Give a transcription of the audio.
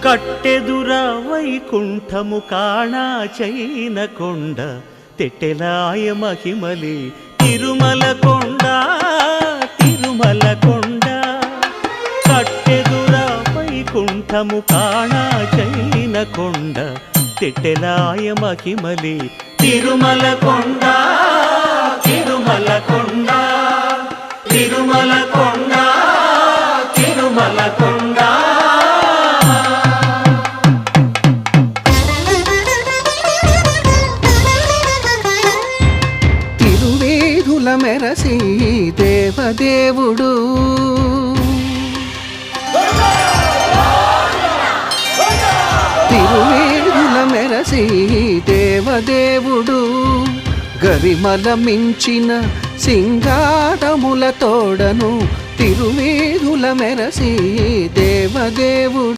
కట్టెదుర వైకుంఠము కాణా చైన కొండ తెట్టెలాయ మహిమలి తిరుమల కొండ తిరుమల కొండ కట్టెదుర వైకుంఠము కాణా చైన కొండ తెట్టెలాయ మహిమలి తిరుమల కొండ తిరుమల కొండ తిరుమల కొండ తిరుమల కొండ తిరువేధుల మెరసి దేవదేవుడు తిరువేధుల మెరసి దేవదేవుడు గరిమల మించిన సింగారముల తోడను తిరువేధుల మెరసి దేవదేవుడు